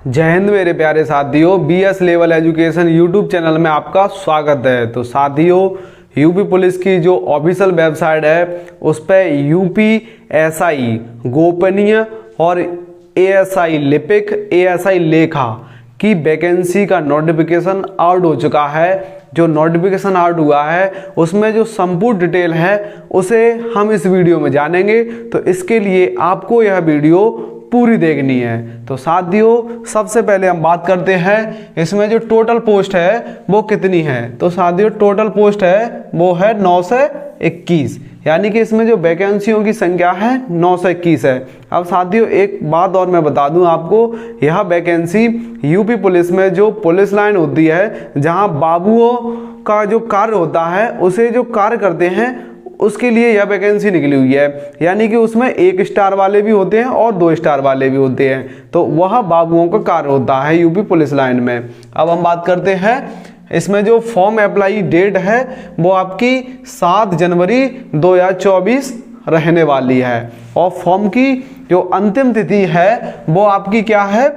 जय हिंद मेरे प्यारे साथियों, BS level education YouTube channel में आपका स्वागत है। तो साथियों, यूपी पुलिस की जो ऑफिशियल वेबसाइट है उस पर यूपीएसआई गोपनीय और एएसआई लिपिक एएसआई लेखा की वैकेंसी का नोटिफिकेशन आउट हो चुका है। जो नोटिफिकेशन आउट हुआ है उसमें जो संपूर्ण डिटेल है उसे हम इस वीडियो में जानेंगे। तो इसके लिए आपको यह वीडियो पूरी देखनी है। तो साथियों, सबसे पहले हम बात करते हैं इसमें जो टोटल पोस्ट है वो कितनी है। तो साथियों, टोटल पोस्ट है वो है 921, यानी कि इसमें जो वैकेंसियों की संख्या है 921 है। अब साथियों, एक बात और मैं बता दूं आपको, यह वैकेंसी यूपी पुलिस में जो पुलिस लाइन होती है, जहां बाबुओं का जो कार्य होता है उसे जो कार्य करते हैं उसके लिए यह वैकेंसी निकली हुई है। यानी कि उसमें 1 स्टार वाले भी होते हैं और 2 स्टार वाले भी होते हैं। तो वह बाबुओं का कार्य होता है यूपी पुलिस लाइन में। अब हम बात करते हैं इसमें जो फॉर्म अप्लाई डेट है वो आपकी 7 जनवरी 2024 रहने वाली है। और फॉर्म की जो अंतिम तिथि है वो आपकी क्या है,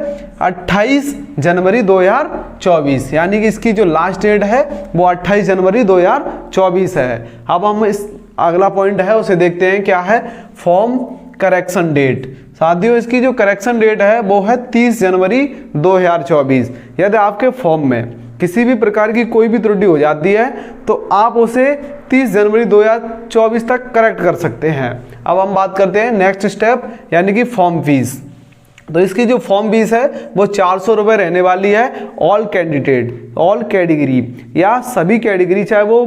28 जनवरी 2024, यानी कि इसकी जो लास्ट डेट है वो 28 जनवरी 2024 है। अब हम इस अगला पॉइंट है उसे देखते हैं, क्या है, फॉर्म करेक्शन डेट। साथियों, इसकी जो करेक्शन डेट है वो है 30 जनवरी 2024। यदि आपके फॉर्म में किसी भी प्रकार की कोई भी त्रुटि हो जाती है तो आप उसे 30 जनवरी 2024 तक करेक्ट कर सकते हैं। अब हम बात करते हैं नेक्स्ट स्टेप, यानी कि फॉर्म फीस। तो इसकी जो फॉर्म फीस है वो 400 रुपये रहने वाली है। ऑल कैंडिडेट, ऑल कैटेगरी या सभी कैटेगरी, चाहे वो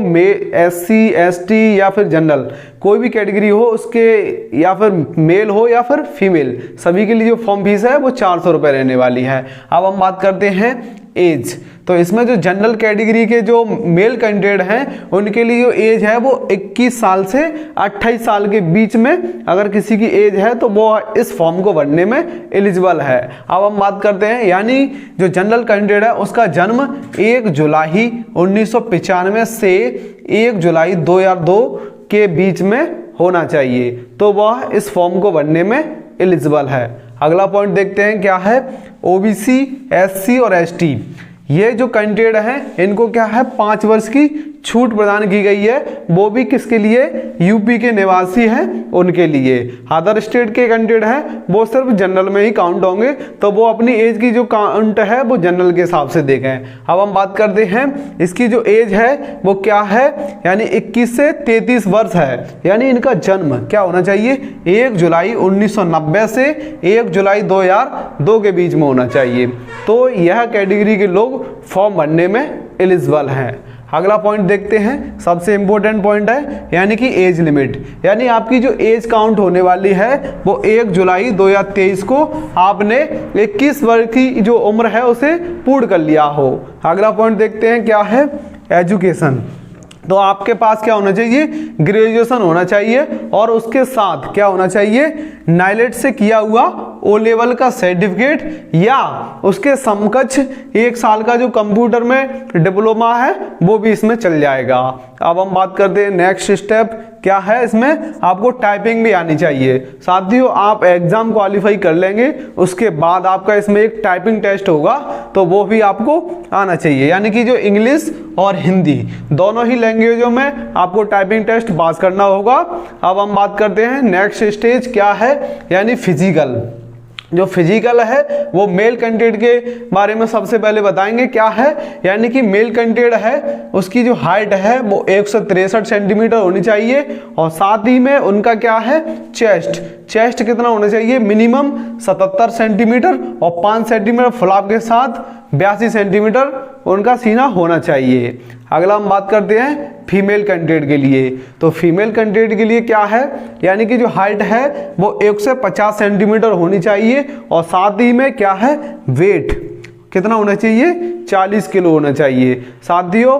SC ST या फिर जनरल, कोई भी कैटेगरी हो उसके, या फिर मेल हो या फिर फीमेल, सभी के लिए जो फॉर्म फीस है वो 400 रुपये रहने वाली है। अब हम बात करते हैं एज। तो इसमें जो जनरल कैटेगरी के जो मेल कैंडिडेट हैं उनके लिए जो एज है वो 21 साल से 28 साल के बीच में अगर किसी की एज है तो वो इस फॉर्म को भरने में एलिजिबल है। अब हम बात करते हैं, यानी जो जनरल कैंडिडेट है उसका जन्म 1 जुलाई 1995 से 1 जुलाई 2002 के बीच में होना चाहिए, तो वह इस फॉर्म को भरने में एलिजिबल है। अगला पॉइंट देखते हैं, क्या है, OBC SC और ST, ये जो कैंडिडेट हैं इनको क्या है 5 वर्ष की छूट प्रदान की गई है। वो भी किसके लिए, यूपी के निवासी हैं उनके लिए। अदर स्टेट के कैंडिडेट हैं वो सिर्फ जनरल में ही काउंट होंगे, तो वो अपनी एज की जो काउंट है वो जनरल के हिसाब से देखें। अब हम बात करते हैं इसकी जो एज है वो क्या है, यानी 21 से 33 वर्ष है। यानी इनका जन्म क्या होना चाहिए, 1 जुलाई 1990 से 1 जुलाई 2002 के बीच में होना चाहिए। तो यह कैटेगरी के लोग फॉर्म भरने में एलिजिबल हैं। अगला पॉइंट देखते हैं, सबसे इंपॉर्टेंट पॉइंट है, यानी कि एज लिमिट। यानी आपकी जो एज काउंट होने वाली है वो 1 जुलाई 2023 को आपने 21 वर्ष की जो उम्र है उसे पूर्ण कर लिया हो। अगला पॉइंट देखते हैं, क्या है, एजुकेशन। तो आपके पास क्या होना चाहिए, ग्रेजुएशन होना चाहिए और उसके साथ क्या होना चाहिए, नाइलेट से किया हुआ O लेवल का सर्टिफिकेट या उसके समकक्ष 1 साल का जो कंप्यूटर में डिप्लोमा है वो भी इसमें चल जाएगा। अब हम बात करते हैं नेक्स्ट स्टेप, क्या है, इसमें आपको टाइपिंग भी आनी चाहिए। साथियों, आप एग्जाम क्वालिफाई कर लेंगे उसके बाद आपका इसमें एक टाइपिंग टेस्ट होगा, तो वो भी आपको आना चाहिए। यानी कि जो इंग्लिश और हिंदी दोनों ही लैंग्वेजों में आपको टाइपिंग टेस्ट पास करना होगा। अब हम बात करते हैं नेक्स्ट स्टेज, क्या है, यानी फिजिकल। जो फिजिकल है वो मेल कैंडिडेट के बारे में सबसे पहले बताएंगे, क्या है, यानी कि मेल कैंडिडेट है उसकी जो हाइट है वो 163 सेंटीमीटर होनी चाहिए। और साथ ही में उनका क्या है, चेस्ट कितना होना चाहिए, मिनिमम 77 सेंटीमीटर और 5 सेंटीमीटर फुलाव के साथ 82 सेंटीमीटर उनका सीना होना चाहिए। अगला हम बात करते हैं फीमेल कैंडिडेट के लिए। तो फीमेल कैंडिडेट के लिए क्या है, यानी कि जो हाइट है वो 1 से 50 सेंटीमीटर होनी चाहिए और साथ ही में क्या है, वेट कितना होना चाहिए, 40 किलो होना चाहिए। साथियों,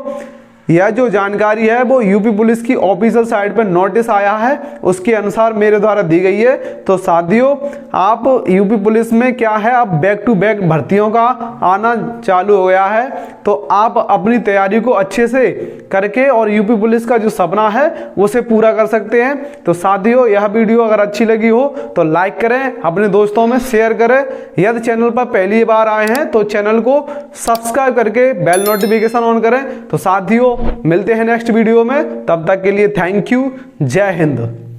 यह जो जानकारी है वो यूपी पुलिस की ऑफिशियल साइट पर नोटिस आया है, उसके अनुसार मेरे द्वारा दी गई है। तो साथियों, आप यूपी पुलिस में क्या है, अब बैक टू बैक भर्तियों का आना चालू हो गया है, तो आप अपनी तैयारी को अच्छे से करके और यूपी पुलिस का जो सपना है उसे पूरा कर सकते हैं। तो साथियों, यह वीडियो अगर अच्छी लगी हो तो लाइक करें, अपने दोस्तों में शेयर करें। यदि चैनल पर पहली बार आए हैं तो चैनल को सब्सक्राइब करके बेल नोटिफिकेशन ऑन करें। तो साथियों, मिलते हैं नेक्स्ट वीडियो में, तब तक के लिए थैंक यू। जय हिंद।